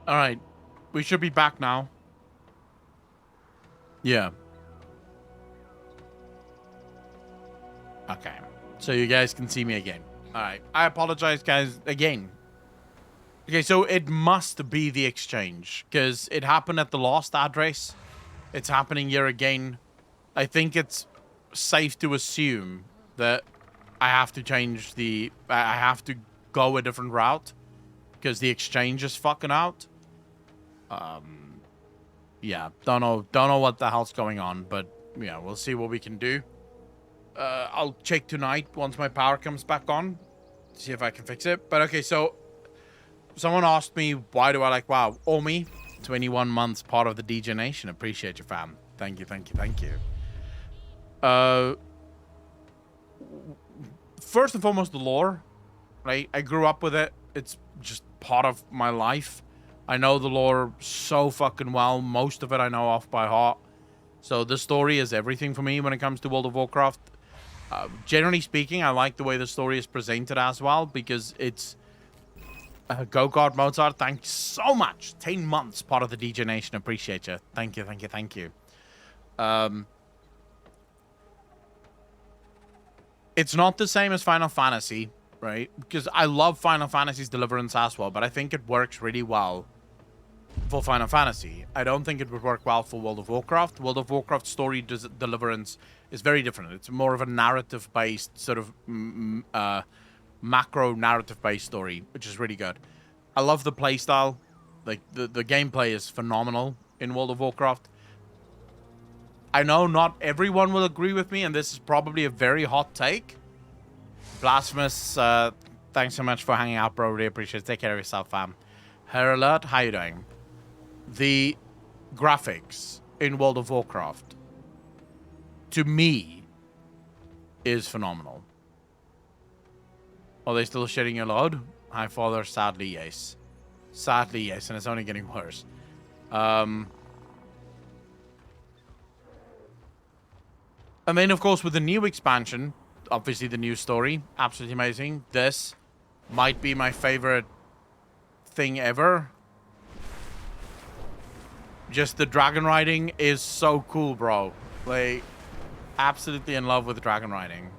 All right. We should be back now. Yeah. Okay. So you guys can see me again. All right. I apologize, guys, again. Okay, so it must be the exchange because it happened at the last address. It's happening here again. I think it's safe to assume that I have to change the... I have to go a different route because the exchange is fucking out. Yeah, don't know what the hell's going on, but yeah, we'll see what we can do. I'll check tonight once my power comes back on, see if I can fix it. But okay, so someone asked me, why do I like WoW? Omi, 21 months, part of the DJ Nation. Appreciate you, fam. Thank you, thank you, thank you. First and foremost, the lore, right? I grew up with it. It's just part of my life. I know the lore so fucking well. Most of it I know off by heart. So the story is everything for me when it comes to World of Warcraft. Generally speaking, I like the way the story is presented as well because it's... Go Guard Mozart, thanks so much. 10 months, part of the DJ Nation. Appreciate you. Thank you, thank you, thank you. It's not the same as Final Fantasy, right? Because I love Final Fantasy's Deliverance as well, but I think it works really well for Final Fantasy. I don't think it would work well for World of Warcraft. World of Warcraft story Deliverance is very different. It's more of a narrative-based, sort of macro narrative-based story, which is really good. I love the playstyle. Like, the gameplay is phenomenal in World of Warcraft. I know not everyone will agree with me, and this is probably a very hot take. Blasphemous, thanks so much for hanging out, bro. Really appreciate it. Take care of yourself, fam. Hair Alert, how you doing? The graphics in World of Warcraft, to me, is phenomenal. Are they still shitting your load? Hi, father. Sadly, yes. Sadly, yes, and it's only getting worse. And then, of course, with the new expansion, obviously the new story, absolutely amazing. This might be my favorite thing ever. Just the dragon riding is so cool, bro. Like, absolutely in love with dragon riding.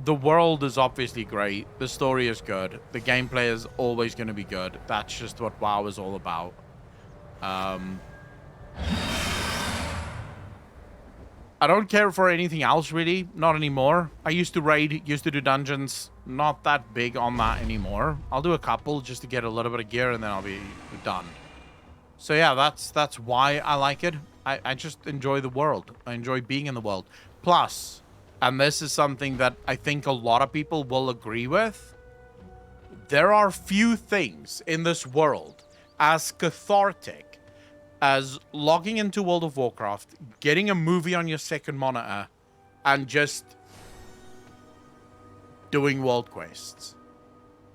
The world is obviously great. The story is good. The gameplay is always going to be good. That's just what WoW is all about. I don't care for anything else, really. Not anymore. I used to raid, used to do dungeons. Not that big on that anymore. I'll do a couple just to get a little bit of gear, and then I'll be done. So yeah, that's why I like it. I just enjoy the world. I enjoy being in the world. Plus, and this is something that I think a lot of people will agree with, there are few things in this world as cathartic as logging into World of Warcraft, getting a movie on your second monitor, and just doing world quests.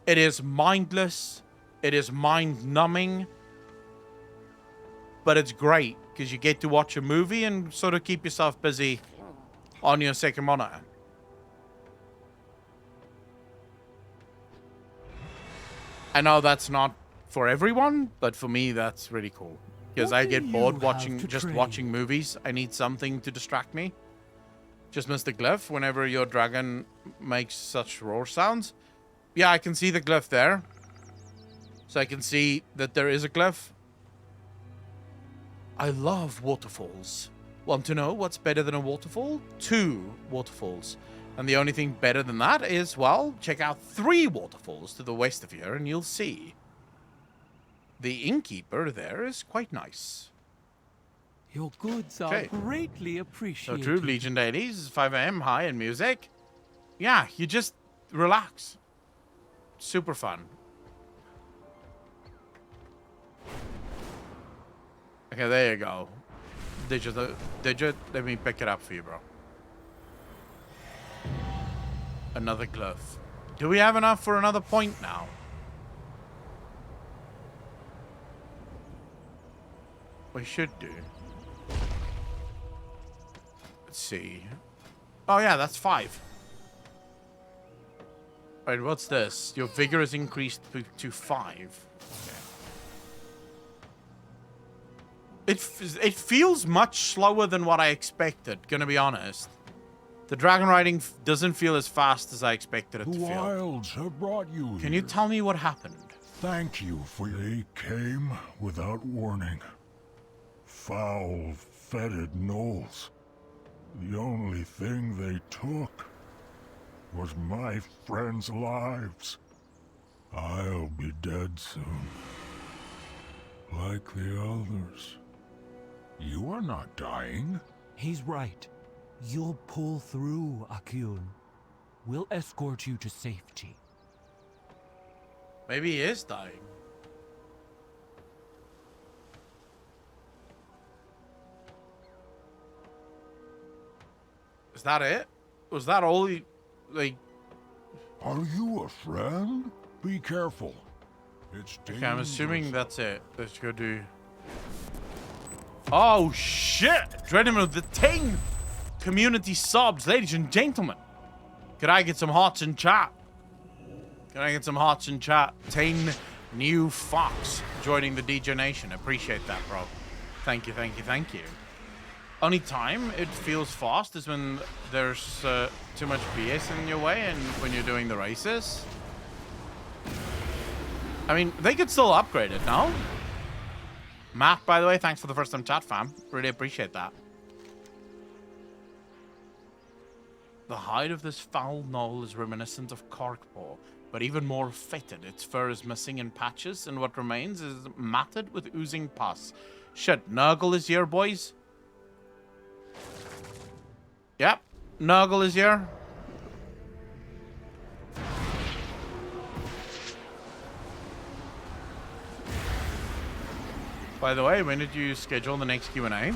It is mindless, it is mind-numbing, but it's great because you get to watch a movie and sort of keep yourself busy on your second monitor. I know that's not for everyone, but for me, that's really cool. Because I get bored watching movies. I need something to distract me. Just missed the glyph whenever your dragon makes such roar sounds. Yeah, I can see the glyph there. So I can see that there is a glyph. I love waterfalls. Want to know what's better than a waterfall? 2 waterfalls. And the only thing better than that is, well, check out 3 waterfalls to the west of here and you'll see. The innkeeper there is quite nice. Your goods are greatly appreciated. So true, Legion dailies, 5 AM, high and music. Yeah, you just relax. Super fun. Okay, there you go. Digit, let me pick it up for you, bro. Another glove. Do we have enough for another point now? We should do. Let's see. Oh yeah, that's 5. Right, what's this? Your vigor is increased to 5. Okay. It feels much slower than what I expected, gonna be honest. The dragon riding doesn't feel as fast as I expected it to feel. The wilds have brought you here. Can you tell me what happened? Thank you for they came without warning. Foul, fetid gnolls. The only thing they took was my friends' lives. I'll be dead soon. Like the others. You are not dying. He's right. You'll pull through, Akyun. We'll escort you to safety. Maybe he is dying. Is that it? Was that all he... like... Are you a friend? Be careful. It's dangerous. Okay, I'm assuming that's it. Let's go do... Oh, shit! Dreadnought of the 10 community subs, ladies and gentlemen. Could I get some hearts in chat? Can I get some hearts in chat? 10 new Fox joining the DJ Nation. Appreciate that, bro. Thank you, thank you, thank you. Only time it feels fast is when there's too much BS in your way and when you're doing the races. I mean, they could still upgrade it, no? Matt, by the way, thanks for the first time chat, fam. Really appreciate that. The hide of this foul gnoll is reminiscent of Karkpaw, but even more fetid. Its fur is missing in patches, and what remains is matted with oozing pus. Shit, Nurgle is here, boys. Yep, Nurgle is here. By the way, when did you schedule the next Q&A?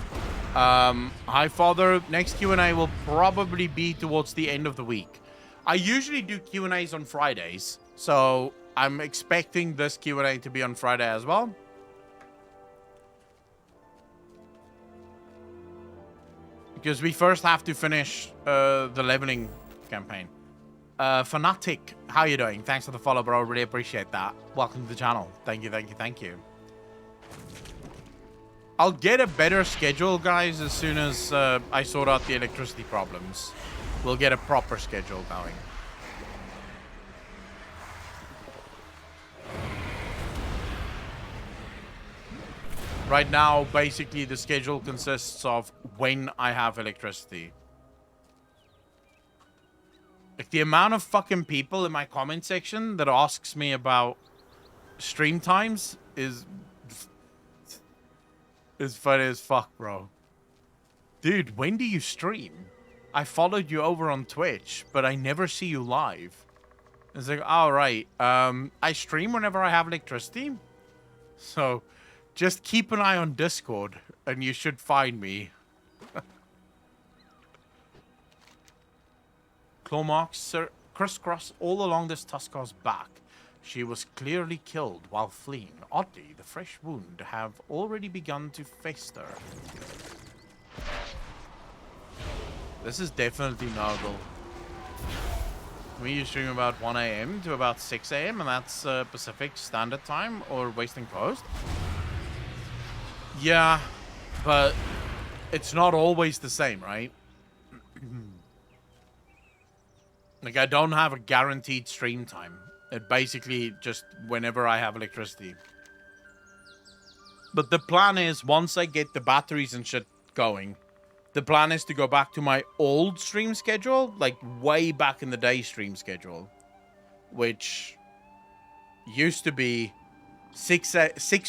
Hi, Father. Next Q&A will probably be towards the end of the week. I usually do Q&As on Fridays, so I'm expecting this Q&A to be on Friday as well. Because we first have to finish the leveling campaign. Fanatic, how you doing? Thanks for the follow, bro. Really appreciate that. Welcome to the channel. Thank you, thank you, thank you. I'll get a better schedule, guys, as soon as I sort out the electricity problems. We'll get a proper schedule going. Right now, basically, the schedule consists of when I have electricity. Like, the amount of fucking people in my comment section that asks me about stream times is funny as fuck, bro. Dude, when do you stream? I followed you over on Twitch, but I never see you live. It's like, all right. I stream whenever I have electricity. So, just keep an eye on Discord, and you should find me. Claw marks crisscross all along this Tuskar's back. She was clearly killed while fleeing. Oddly, the fresh wound have already begun to fester. This is definitely Nurgle. We stream about 1 AM to about 6 AM, and that's Pacific Standard Time or Western Coast. Yeah, but it's not always the same, right? Like, I don't have a guaranteed stream time. It basically just whenever I have electricity. But the plan is, once I get the batteries and shit going, the plan is to go back to my old stream schedule, like way back in the day stream schedule, which used to be 6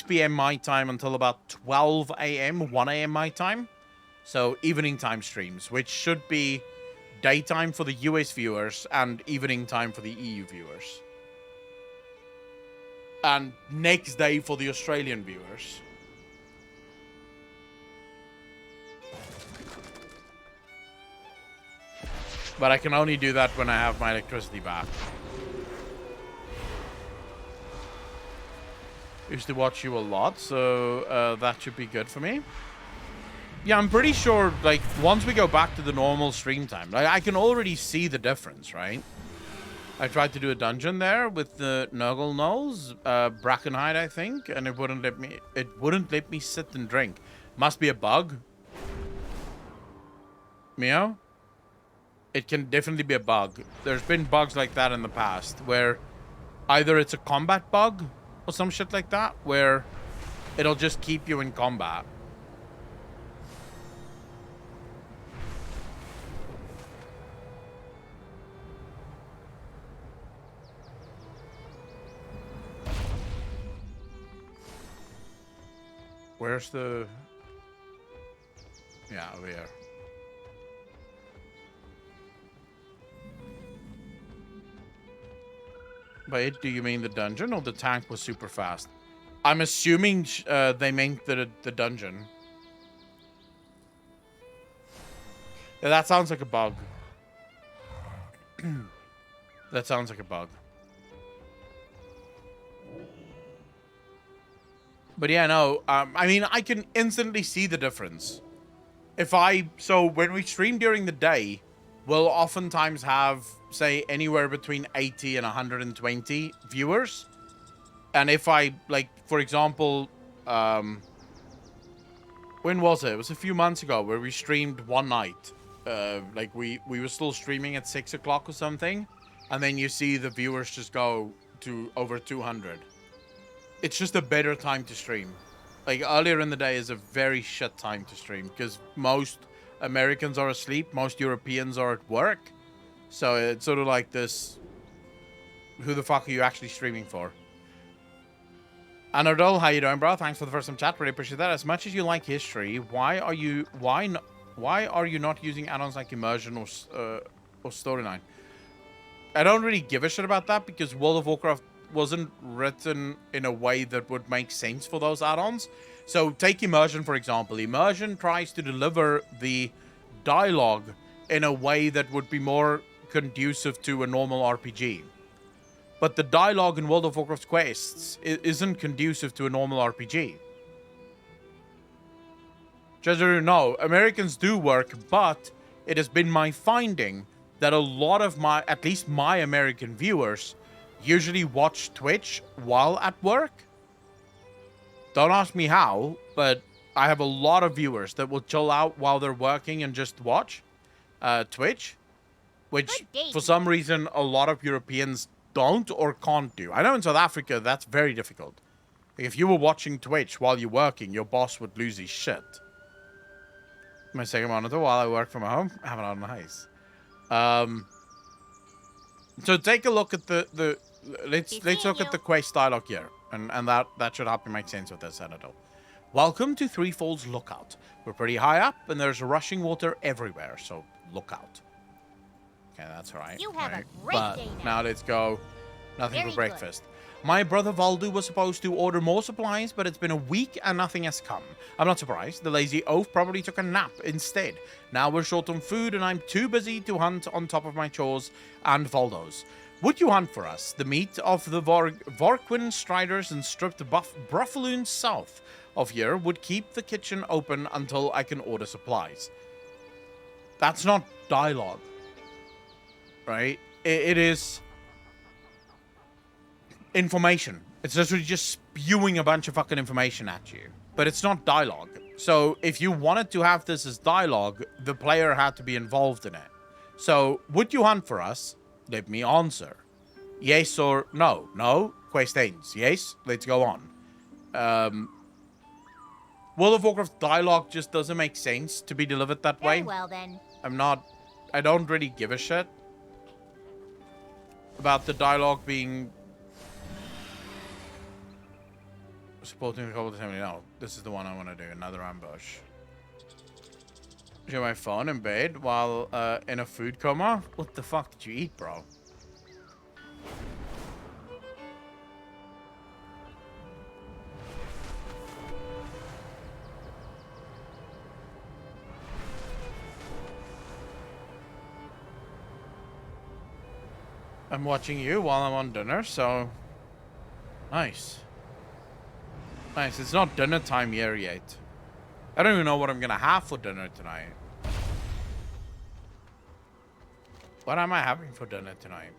p.m. my time until about 12 a.m., 1 a.m. my time. So evening time streams, which should be daytime for the US viewers and evening time for the EU viewers. And next day for the Australian viewers. But I can only do that when I have my electricity back. Used to watch you a lot, so that should be good for me. Yeah, I'm pretty sure, like, once we go back to the normal stream time, like, I can already see the difference, right? I tried to do a dungeon there with the Nurgle Knolls, Brackenhide, I think, and it wouldn't let me. It wouldn't let me sit and drink. Must be a bug. Meow. It can definitely be a bug. There's been bugs like that in the past, where either it's a combat bug or some shit like that, where it'll just keep you in combat. Where's the... Yeah, over here. By it, do you mean the dungeon or the tank was super fast? I'm assuming they meant the dungeon. Yeah, that sounds like a bug. That sounds like a bug. But yeah, no, I mean, I can instantly see the difference. So when we stream during the day, we'll oftentimes have, say, anywhere between 80 and 120 viewers. And if I, like, for example, when was it? It was a few months ago where we streamed one night. Like, we were still streaming at 6 o'clock or something. And then you see the viewers just go to over 200. It's just a better time to stream. Like, earlier in the day is a very shit time to stream because most Americans are asleep, most Europeans are at work. So it's sort of like this, who the fuck are you actually streaming for? Anardol, how you doing, bro? Thanks for the first time chat. Really appreciate that. As much as you like history, why are you not using add-ons like immersion or storyline? I don't really give a shit about that because World of Warcraft wasn't written in a way that would make sense for those add-ons. So take immersion, for example. Immersion tries to deliver the dialogue in a way that would be more conducive to a normal RPG. But the dialogue in World of Warcraft quests isn't conducive to a normal RPG. Just so you know, Americans do work, but it has been my finding that a lot of at least my American viewers usually watch Twitch while at work. Don't ask me how, but I have a lot of viewers that will chill out while they're working and just watch Twitch, which for some reason a lot of Europeans don't or can't do. I know in South Africa that's very difficult. Like if you were watching Twitch while you're working, your boss would lose his shit. My second monitor while I work from home, have it on nice. So take a look at the let's look at the quest dialogue here, and that should help you make sense of this, Senator. Welcome to Three Falls Lookout. We're pretty high up, and there's rushing water everywhere, so look out. Okay, that's right. You have right. a great But day now let's go. Nothing Very for breakfast. My brother Valdu was supposed to order more supplies, but it's been a week and nothing has come. I'm not surprised. The lazy oaf probably took a nap instead. Now we're short on food, and I'm too busy to hunt on top of my chores and Valdo's. Would you hunt for us? The meat of the Vorquin Striders and stripped Bruffaloons south of here would keep the kitchen open until I can order supplies. That's not dialogue, right? It is information. It's literally just spewing a bunch of fucking information at you. But it's not dialogue. So if you wanted to have this as dialogue, the player had to be involved in it. So, would you hunt for us? Let me answer. Yes or no? No? Quest ends. Yes? Let's go on. World of Warcraft dialogue just doesn't make sense to be delivered that way. Very well, then. I don't really give a shit about the dialogue being supporting the call to family. No, this is the one I want to do. Another ambush. Show my phone in bed while in a food coma. What the fuck did you eat, bro? I'm watching you while I'm on dinner, so nice. Nice. It's not dinner time here yet. I don't even know what I'm gonna have for dinner tonight. What am I having for dinner tonight?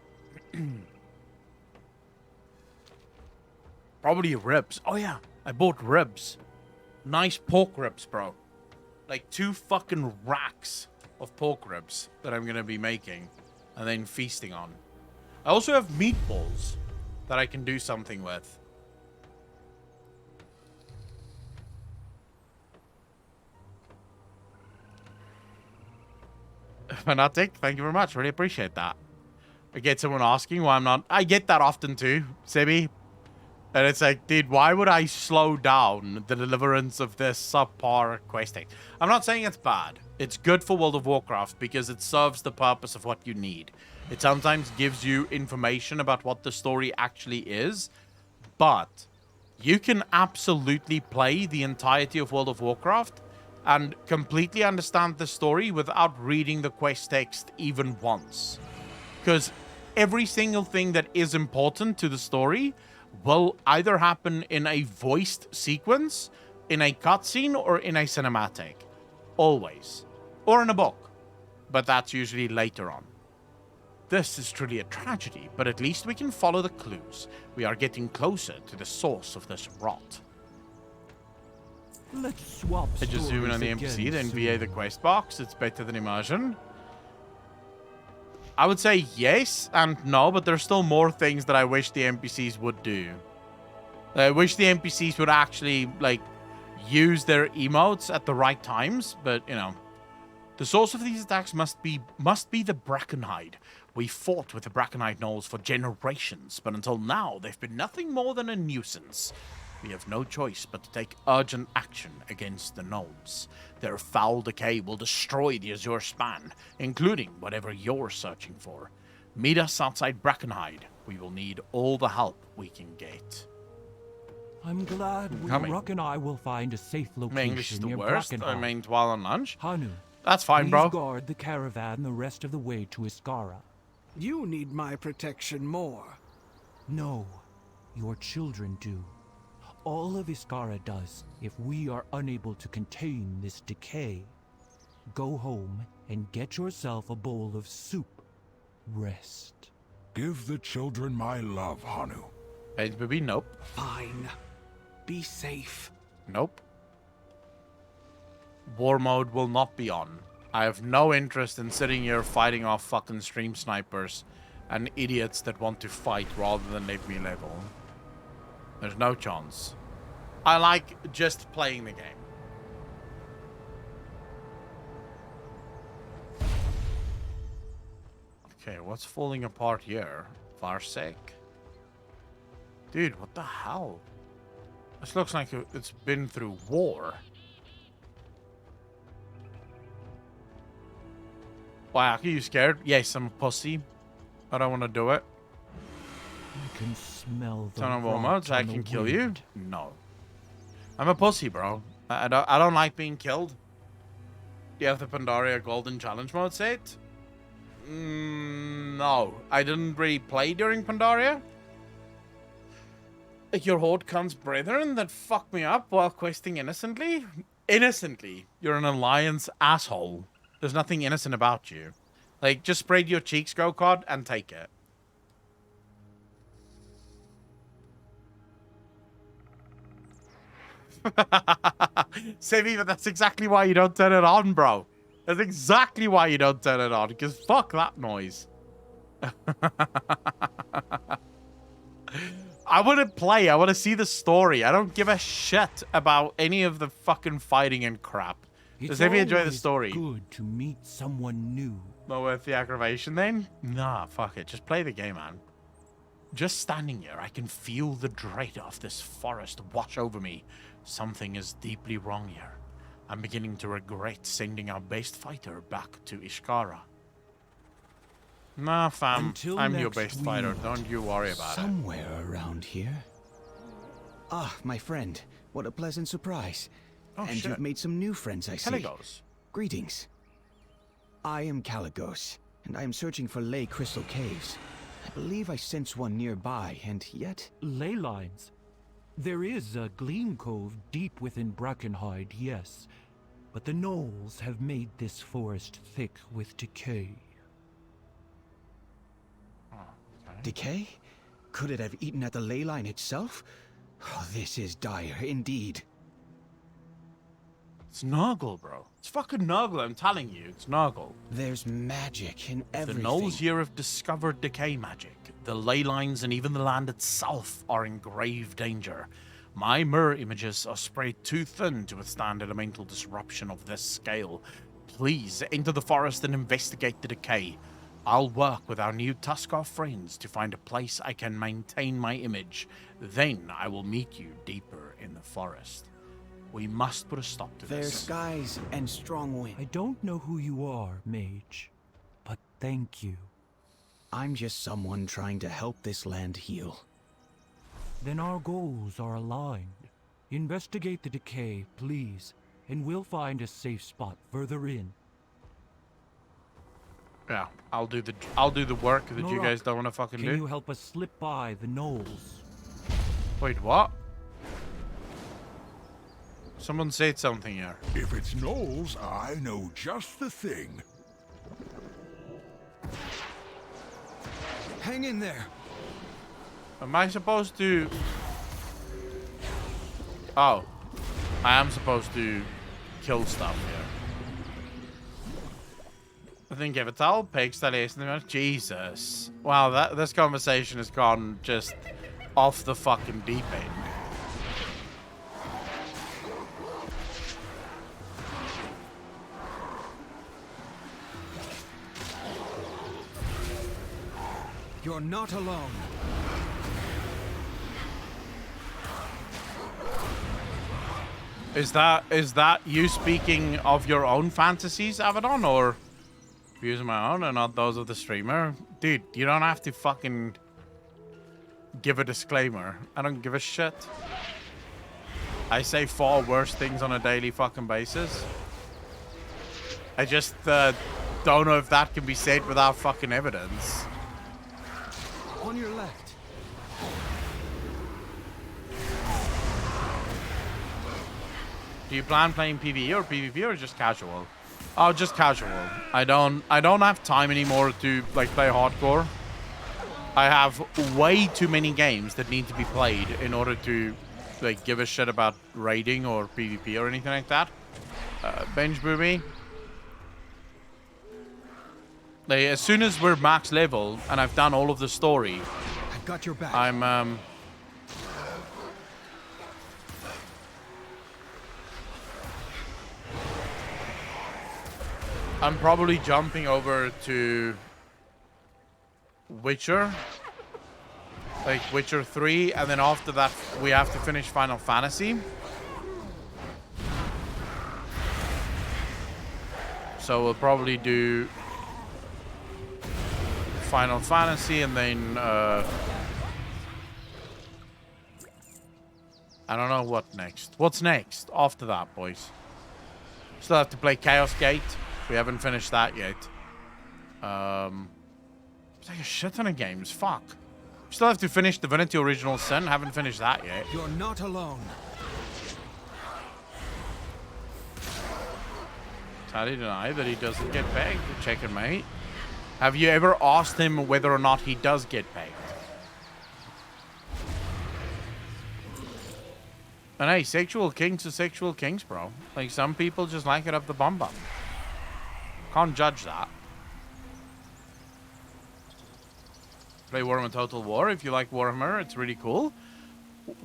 Probably ribs. Oh yeah, I bought ribs. Nice pork ribs, bro. Like 2 fucking racks of pork ribs that I'm gonna be making and then feasting on. I also have meatballs that I can do something with. Fanatic, thank you very much. Really appreciate that. I get someone asking why I'm not... I get that often too, Sebi. And it's like, dude, why would I slow down the deliverance of this subpar questing? I'm not saying it's bad. It's good for World of Warcraft because it serves the purpose of what you need. It sometimes gives you information about what the story actually is, but you can absolutely play the entirety of World of Warcraft and completely understand the story without reading the quest text even once. Because every single thing that is important to the story will either happen in a voiced sequence, in a cutscene, or in a cinematic. Always. Or in a book. But that's usually later on. This is truly a tragedy, but at least we can follow the clues. We are getting closer to the source of this rot. Let's swap I just zoom in on the NPC, then VA the quest box. It's better than immersion. I would say yes and no, but there's still more things that I wish the NPCs would do. I wish the NPCs would actually, like, use their emotes at the right times, but, you know. The source of these attacks must be the Brackenhide. We fought with the Brackenhide gnolls for generations, but until now, they've been nothing more than a nuisance. We have no choice but to take urgent action against the gnomes. Their foul decay will destroy the Azure Span, including whatever you're searching for. Meet us outside Brackenhide. We will need all the help we can get. I'm glad Rock and I will find a safe My English is location the near worst. I Brackenhide. mean, while on lunch. Hanu, That's fine, please bro. guard the caravan the rest of the way to Iskara. You need my protection more. No, your children do. All of Iskara does if we are unable to contain this decay. Go home and get yourself a bowl of soup. Rest. Give the children my love, Hanu. Hey, baby, nope. Fine. Be safe. Nope. War mode will not be on. I have no interest in sitting here fighting off fucking stream snipers and idiots that want to fight rather than let me level. There's no chance. I like just playing the game. Okay, what's falling apart here? Varsek? Dude, what the hell? This looks like it's been through war. Why, are you scared? Yes, I'm a pussy. I don't want to do it. I can smell the Son of a rot mods, I on the can kill you? wind. No. I'm a pussy, bro. I don't like being killed. Do you have the Pandaria Golden Challenge mode set? No. I didn't really play during Pandaria. Your Horde comes brethren that fuck me up while questing innocently? Innocently? You're an alliance asshole. There's nothing innocent about you. Like, just spread your cheeks, Go-Cod, and take it. Sevi, but that's exactly why you don't turn it on, bro. That's exactly why you don't turn it on, because fuck that noise. I want to play. I want to see the story. I don't give a shit about any of the fucking fighting and crap. Does Sevi enjoy the always story? Good to meet someone new. Not worth the aggravation then? Nah, fuck it. Just play the game, man. Just standing here, I can feel the dread of this forest wash over me. Something is deeply wrong here. I'm beginning to regret sending our best fighter back to Ishkara. Nah, fam. Until I'm your next best we fighter. meet. Don't you worry about it. Somewhere around here. Ah, my friend. What a pleasant surprise. Oh, and shit. you've made some new friends, I see. Caligos. Greetings. I am Caligos, and I am searching for Ley Crystal Caves. I believe I sense one nearby, and yet... Ley lines. There is a gleam cove deep within Brackenhide, yes. But the gnolls have made this forest thick with decay. Oh, okay. Decay? Could it have eaten at the ley line itself? Oh, this is dire indeed. It's Nurgle, bro. It's fucking Nurgle, I'm telling you. It's Nurgle. There's magic in everything. The gnolls here have discovered decay magic. The ley lines and even the land itself are in grave danger. My mirror images are sprayed too thin to withstand elemental disruption of this scale. Please enter the forest and investigate the decay. I'll work with our new Tuskar friends to find a place I can maintain my image. Then I will meet you deeper in the forest. We must put a stop to this. There's skies and strong wind. I don't know who you are, mage, but thank you. I'm just someone trying to help this land heal. Then our goals are aligned. Investigate the decay, please, and we'll find a safe spot further in. Yeah, I'll do the work that you guys don't want to fucking do. Can you help us slip by the gnolls? Wait, what? Someone said something here. If it's gnolls, I know just the thing. Hang in there. Am I supposed to... Oh. I am supposed to kill stuff here. I think Evital, Pegstyle, Jesus. Wow, this conversation has gone just off the fucking deep end. You're not alone. Is that you speaking of your own fantasies, Avedon, or views of my own and not those of the streamer? Dude, you don't have to fucking give a disclaimer. I don't give a shit. I say far worse things on a daily fucking basis. I just don't know if that can be said without fucking evidence. On your left. Do you plan playing PvE or PvP or just casual? Oh, just casual. I don't have time anymore to like play hardcore. I have way too many games that need to be played in order to like give a shit about raiding or PvP or anything like that. Bench booby. Like, as soon as we're max level and I've done all of the story, I've got your back. I'm probably jumping over to Witcher, like Witcher 3, and then after that we have to finish Final Fantasy. So we'll probably do Final Fantasy and then I don't know what next. What's next after that, boys? Still have to play Chaos Gate. We haven't finished that yet. It's like a shit ton of games. Fuck. Still have to finish Divinity Original Sin. Haven't finished that yet. You're not alone. Tally deny that he doesn't get pegged. Check it, mate. Have you ever asked him whether or not he does get pegged? And hey, sexual kinks are sexual kinks, bro. Like, some people just like it up the bum bum. Can't judge that. Play Warhammer Total War if you like Warhammer. It's really cool.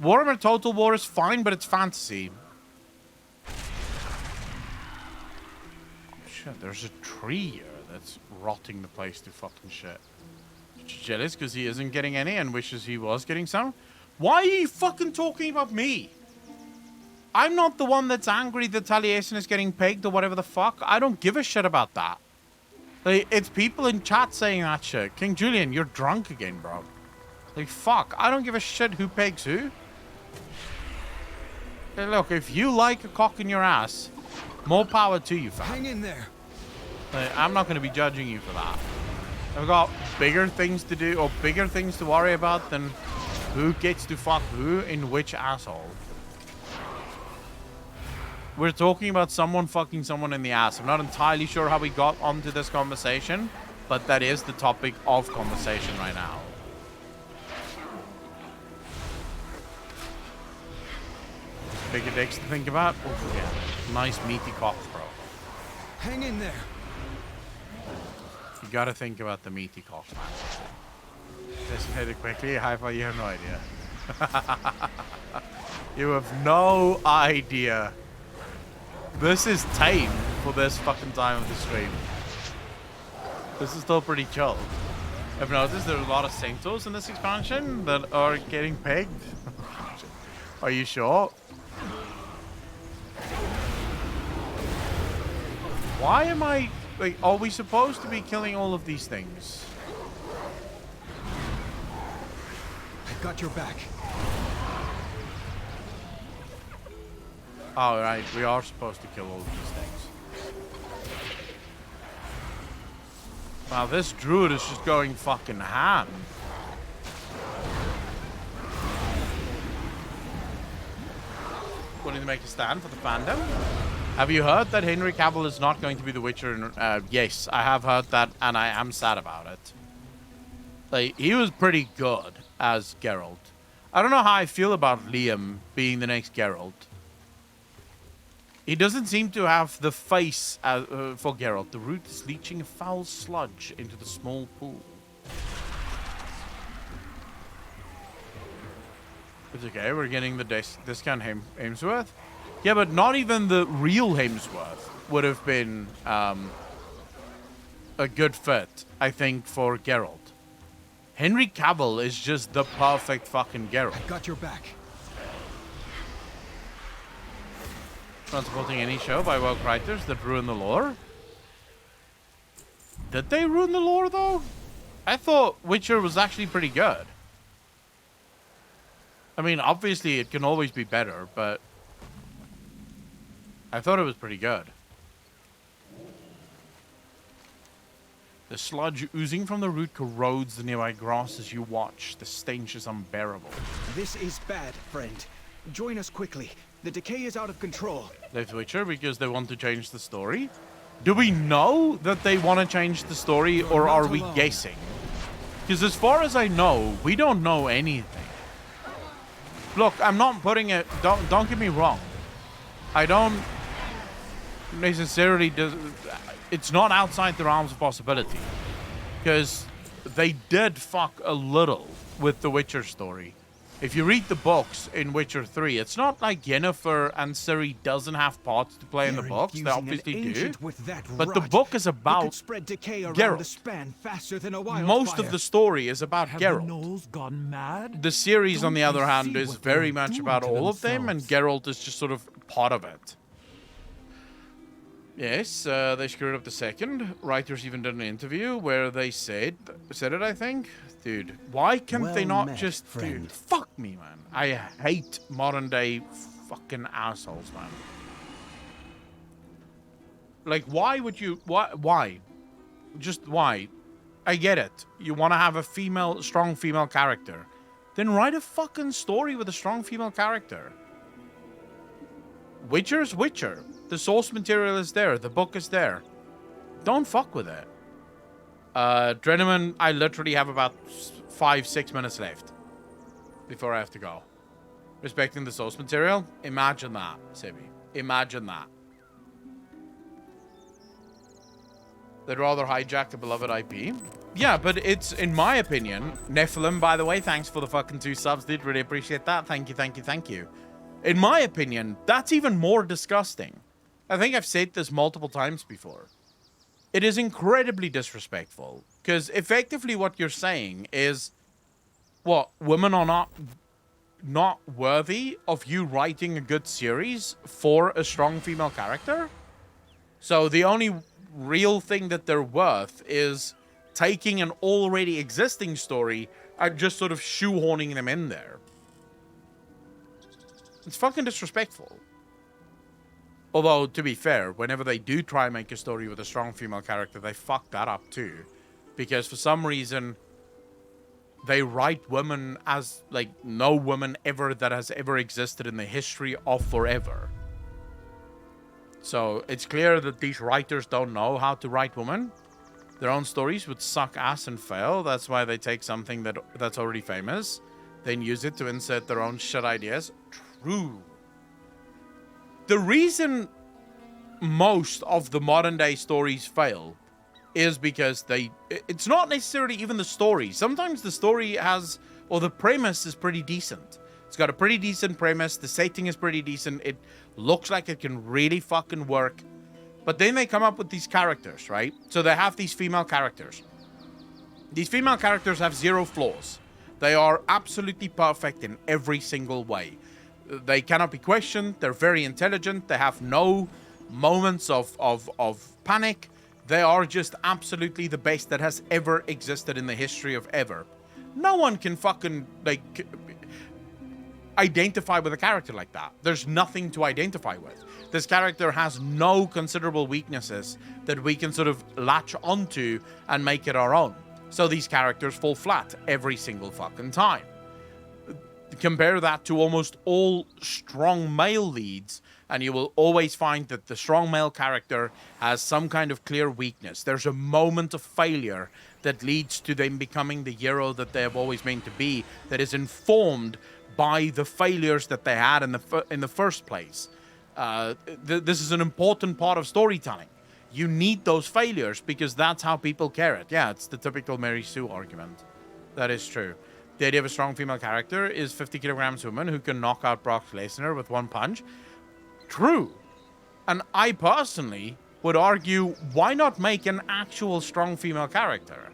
Warhammer Total War is fine, but it's fantasy. Shit, there's a tree here that's rotting the place to fucking shit. Jealous because he isn't getting any and wishes he was getting some. Why are you fucking talking about me? I'm not the one that's angry that Taliesin is getting pegged or whatever the fuck. I don't give a shit about that. Like, it's people in chat saying that shit. King Julian, you're drunk again, bro. Like, fuck. I don't give a shit who pegs who. Hey, look, if you like a cock in your ass, more power to you, fam. Hang in there. Like, I'm not going to be judging you for that. I've got bigger things to do or bigger things to worry about than who gets to fuck who in which asshole. We're talking about someone fucking someone in the ass. I'm not entirely sure how we got onto this conversation, but that is the topic of conversation right now. bigger dicks to think about. Oh, yeah. Nice meaty cocks, bro. Hang in there. You gotta think about the meaty cocks, man. Designated quickly. Hi-Fi, you have no idea. You have no idea. This is tame for this fucking time of the stream. This is still pretty chill. I've noticed there are a lot of centaurs in this expansion that are getting pegged. Are you sure? Why am I... Like, are we supposed to be killing all of these things? I got your back. Oh, right. We are supposed to kill all of these things. Wow, this druid is just going fucking ham. Wanting to make a stand for the fandom? Have you heard that Henry Cavill is not going to be the Witcher? Yes, I have heard that, and I am sad about it. Like, he was pretty good as Geralt. I don't know how I feel about Liam being the next Geralt. He doesn't seem to have the face for Geralt. The root is leaching a foul sludge into the small pool. It's okay, we're getting the discount Hemsworth. Yeah, but not even the real Hemsworth would have been a good fit, I think, for Geralt. Henry Cavill is just the perfect fucking Geralt. I got your back. Not supporting any show by woke writers that ruin the lore. Did they ruin the lore, though? I thought Witcher was actually pretty good. I mean, obviously, it can always be better, but I thought it was pretty good. The sludge oozing from the root corrodes the nearby grass as you watch. The stench is unbearable. This is bad, friend. Join us quickly. The decay is out of control. Left Witcher because they want to change the story? Do we know that they want to change the story, or are we guessing? Because as far as I know, we don't know anything. Look, I'm not putting it... Don't get me wrong. I don't necessarily... It's not outside the realms of possibility. Because they did fuck a little with the Witcher story. If you read the books in Witcher 3, it's not like Yennefer and Ciri doesn't have parts to play in the books. They obviously do. But the book is about Geralt. Most of the story is about Geralt. The Gnolls gone mad? The series, on the other hand, see is what very they're much doing about to all of them, and themselves? Geralt is just sort of part of it. Yes, they screwed up the second. Writers even did an interview where they said it, I think. Dude, why can't they Well not met, just... friend. Dude, fuck me, man. I hate modern day fucking assholes, man. Like, why would you... Why? Just why? I get it. You want to have a strong female character. Then write a fucking story with a strong female character. Witcher's Witcher. The source material is there. The book is there. Don't fuck with it. Dreneman, I literally have about 5-6 minutes left before I have to go. Respecting the source material? Imagine that, Sibi. Imagine that. They'd rather hijack the beloved IP. Yeah, but it's, in my opinion, Nephilim, by the way, thanks for the fucking 2 subs, dude. Really appreciate that. Thank you, thank you, thank you. In my opinion, that's even more disgusting. I think I've said this multiple times before. It is incredibly disrespectful. Because effectively what you're saying is, what, women are not worthy of you writing a good series for a strong female character? So the only real thing that they're worth is taking an already existing story and just sort of shoehorning them in there. It's fucking disrespectful. Although, to be fair, whenever they do try and make a story with a strong female character, they fuck that up too. Because for some reason, they write women as, like, no woman ever that has ever existed in the history of forever. So, it's clear that these writers don't know how to write women. Their own stories would suck ass and fail. That's why they take something that's already famous, then use it to insert their own shit ideas. True. The reason most of the modern day stories fail is because it's not necessarily even the story. Sometimes the story or the premise is pretty decent. It's got a pretty decent premise. The setting is pretty decent. It looks like it can really fucking work. But then they come up with these characters, right? So they have these female characters. These female characters have zero flaws. They are absolutely perfect in every single way. They cannot be questioned. They're very intelligent. They have no moments of panic. They are just absolutely the best that has ever existed in the history of ever. No one can fucking, like, identify with a character like that. There's nothing to identify with. This character has no considerable weaknesses that we can sort of latch onto and make it our own. So these characters fall flat every single fucking time. Compare that to almost all strong male leads, and you will always find that the strong male character has some kind of clear weakness. There's a moment of failure that leads to them becoming the hero that they have always meant to be, that is informed by the failures that they had in the first place. This is an important part of storytelling. You need those failures because that's how people carry it. Yeah, it's the typical Mary Sue argument. That is true. The idea of a strong female character is 50 kilograms woman who can knock out Brock Lesnar with one punch. True. And I personally would argue, why not make an actual strong female character?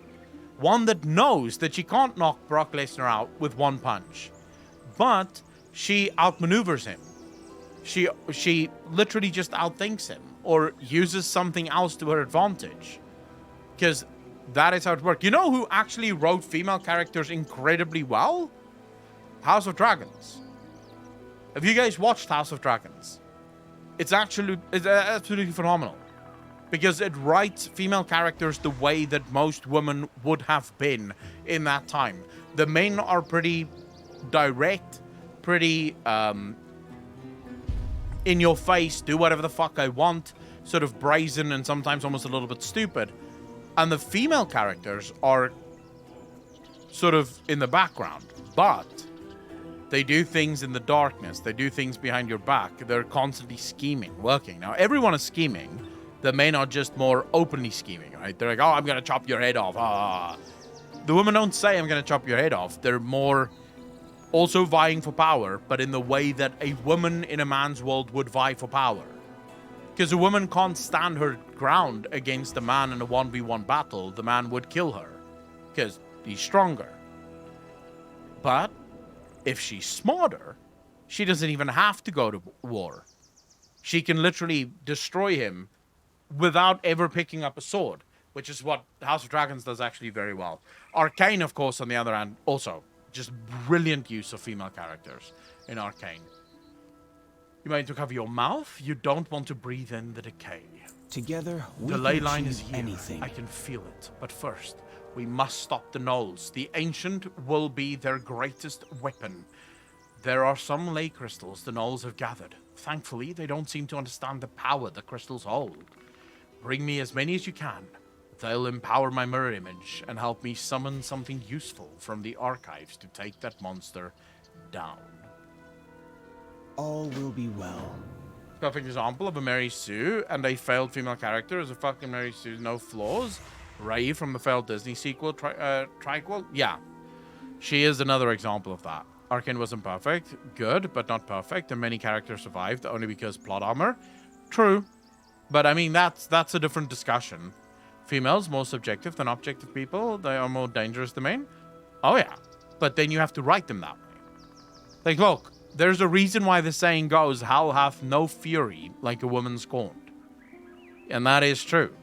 One that knows that she can't knock Brock Lesnar out with one punch. But she outmaneuvers him. She literally just outthinks him or uses something else to her advantage. Because that is how it works. You know who actually wrote female characters incredibly well? House of Dragons. Have you guys watched House of Dragons? It's absolutely phenomenal. Because it writes female characters the way that most women would have been in that time. The men are pretty direct, pretty in your face, do whatever the fuck I want, sort of brazen and sometimes almost a little bit stupid. And the female characters are sort of in the background, but they do things in the darkness. They do things behind your back. They're constantly scheming, working. Now, everyone is scheming. The men are just more openly scheming, right? They're like, oh, I'm going to chop your head off. Ah. The women don't say, I'm going to chop your head off. They're more also vying for power, but in the way that a woman in a man's world would vie for power. Because a woman can't stand her ground against a man in a 1v1 battle. The man would kill her because he's stronger. But if she's smarter, she doesn't even have to go to war. She can literally destroy him without ever picking up a sword, which is what House of Dragons does actually very well. Arcane, of course, on the other hand, also just brilliant use of female characters in Arcane. You might to cover your mouth. You don't want to breathe in the decay. Together, we The ley can line is achieve here. anything. I can feel it. But first, we must stop the gnolls. The Ancient will be their greatest weapon. There are some ley crystals the gnolls have gathered. Thankfully, they don't seem to understand the power the crystals hold. Bring me as many as you can. They'll empower my mirror image and help me summon something useful from the archives to take that monster down. All will be well. Perfect example of a Mary Sue and a failed female character is a fucking Mary Sue, no flaws. Ray from the failed Disney sequel, Triquel. Yeah, she is another example of that. Arcane wasn't perfect, good, but not perfect, and many characters survived only because plot armor. True, but I mean, that's a different discussion. Females, more subjective than objective people. They are more dangerous than men. Oh yeah, but then you have to write them that way. Like, look, there's a reason why the saying goes, hell hath no fury like a woman scorned. And that is true.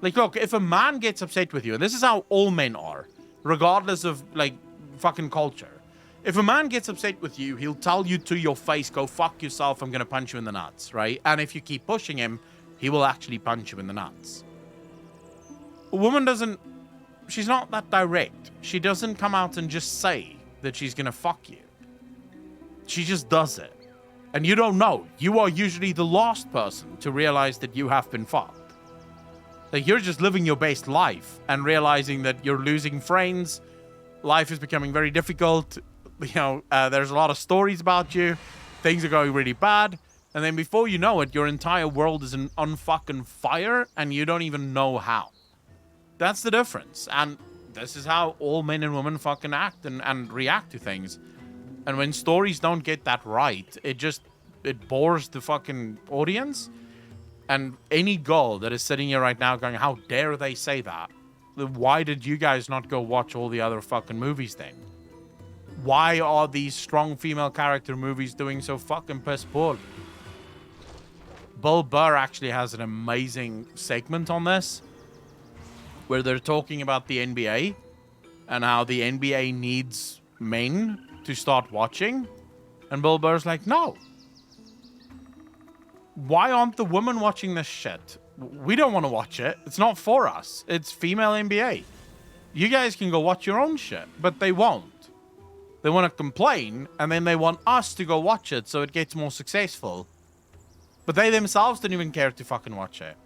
Like, look, if a man gets upset with you, and this is how all men are, regardless of, like, fucking culture. If a man gets upset with you, he'll tell you to your face, go fuck yourself, I'm gonna punch you in the nuts, right? And if you keep pushing him, he will actually punch you in the nuts. A woman doesn't, she's not that direct. She doesn't come out and just say that she's gonna fuck you. She just does it. And you don't know. You are usually the last person to realize that you have been fucked. Like, you're just living your best life and realizing that you're losing friends. Life is becoming very difficult. You know, there's a lot of stories about you. Things are going really bad. And then before you know it, your entire world is on fucking fire and you don't even know how. That's the difference. And this is how all men and women fucking act and react to things. And when stories don't get that right, it bores the fucking audience. And any girl that is sitting here right now going, how dare they say that? Why did you guys not go watch all the other fucking movies then? Why are these strong female character movies doing so fucking piss poorly? Bill Burr actually has an amazing segment on this where they're talking about the NBA and how the NBA needs men to start watching. And Bill Burr's like, no. Why aren't the women watching this shit? We don't want to watch it. It's not for us. It's female NBA. You guys can go watch your own shit, but they won't. They want to complain, and then they want us to go watch it so it gets more successful. But they themselves don't even care to fucking watch it.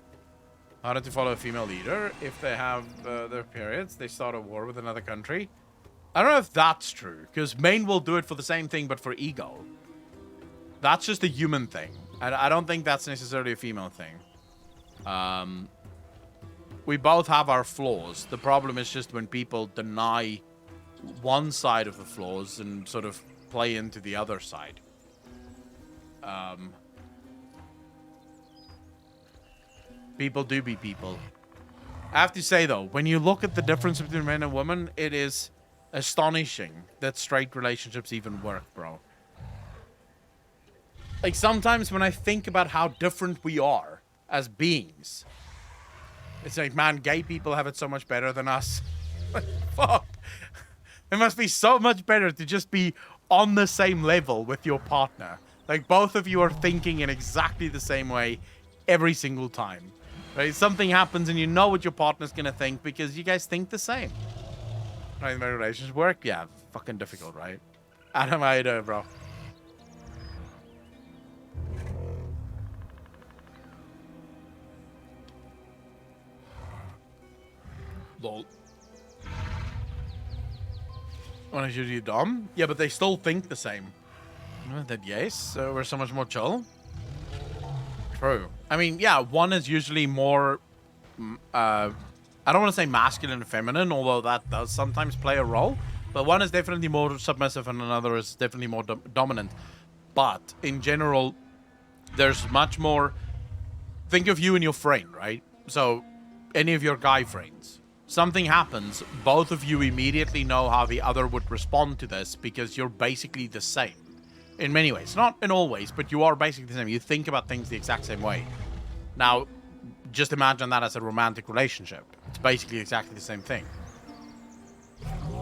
Harder to follow a female leader. If they have their periods, they start a war with another country. I don't know if that's true, because men will do it for the same thing, but for ego. That's just a human thing. I don't think that's necessarily a female thing. We both have our flaws. The problem is just when people deny one side of the flaws and sort of play into the other side. People do be people. I have to say, though, when you look at the difference between men and women, it is astonishing that straight relationships even work, bro. Like, sometimes when I think about how different we are as beings, it's like, man, gay people have it so much better than us. Fuck. It must be so much better to just be on the same level with your partner. Like, both of you are thinking in exactly the same way every single time. Right? Something happens and you know what your partner's gonna think because you guys think the same. Right? My relations work? Yeah, fucking difficult, right? Adam, how you doing, bro? Lol. Wanna shoot you dumb? Yeah, but they still think the same. That yes, we're so much more chill. True. I mean, yeah, one is usually more, I don't want to say masculine and feminine, although that does sometimes play a role. But one is definitely more submissive and another is definitely more dominant. But in general, there's much more. Think of you and your friend, right? So, any of your guy friends. Something happens, both of you immediately know how the other would respond to this because you're basically the same. In many ways. Not in all ways, but you are basically the same. You think about things the exact same way. Now, just imagine that as a romantic relationship. It's basically exactly the same thing.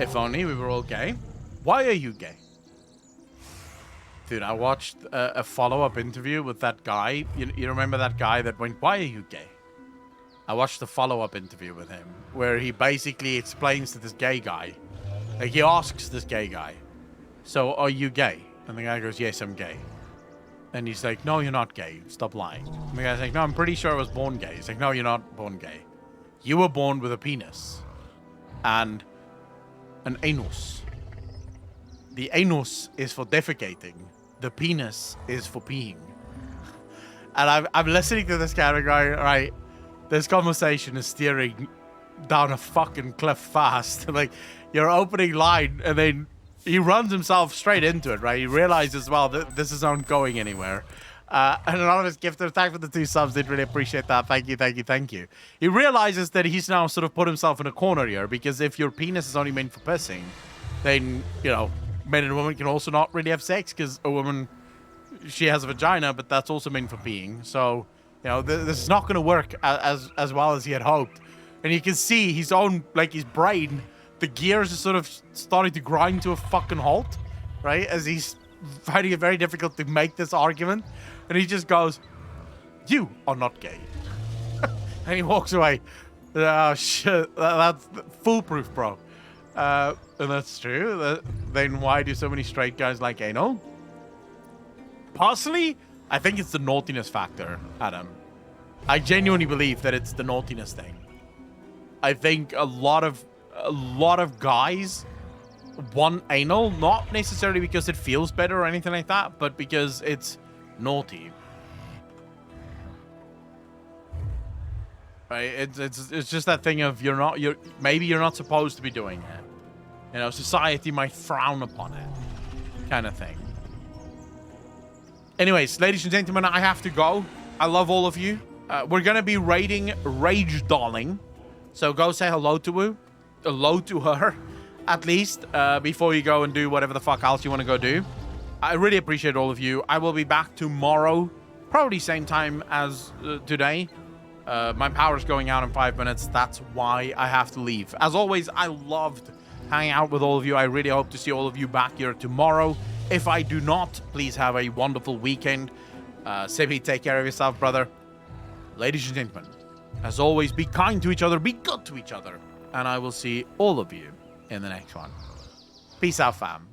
If only we were all gay. Why are you gay? Dude, I watched a follow-up interview with that guy. You remember that guy that went, why are you gay? I watched the follow-up interview with him, where he basically explains to this gay guy. Like, he asks this gay guy, so are you gay? And the guy goes, yes, I'm gay. And he's like, no, you're not gay. Stop lying. And the guy's like, no, I'm pretty sure I was born gay. He's like, no, you're not born gay. You were born with a penis. And an anus. The anus is for defecating. The penis is for peeing. And I'm listening to this guy and going, right, this conversation is steering down a fucking cliff fast. Like, your opening line, and then he runs himself straight into it, right? He realizes, well, this isn't going anywhere. And anonymous gifter, thanks for the 2 subs. Did really appreciate that. Thank you, thank you, thank you. He realizes that he's now sort of put himself in a corner here, because if your penis is only meant for pissing, then, you know, men and women can also not really have sex, because a woman, she has a vagina, but that's also meant for peeing. So, you know, this is not going to work as well as he had hoped. And you can see his own, like, his brain, the gears are sort of starting to grind to a fucking halt, right? As he's finding it very difficult to make this argument. And he just goes, you are not gay. And he walks away. Oh, shit. That's foolproof, bro. And that's true. Then why do so many straight guys like anal? Personally, I think it's the naughtiness factor, Adam. I genuinely believe that it's the naughtiness thing. I think a lot of guys want anal, not necessarily because it feels better or anything like that, but because it's naughty. Right? It's just that thing of maybe you're not supposed to be doing it. You know, society might frown upon it, kind of thing. Anyways, ladies and gentlemen, I have to go. I love all of you. We're gonna be raiding Rage Darling, so go say hello to her, at least, before you go and do whatever the fuck else you want to go do. I really appreciate all of you. I will be back tomorrow, probably same time as today. My power's going out in 5 minutes. That's why I have to leave. As always, I loved hanging out with all of you. I really hope to see all of you back here tomorrow. If I do not, please have a wonderful weekend. Simply take care of yourself, brother. Ladies and gentlemen, as always, be kind to each other, be good to each other, and I will see all of you in the next one. Peace out, fam.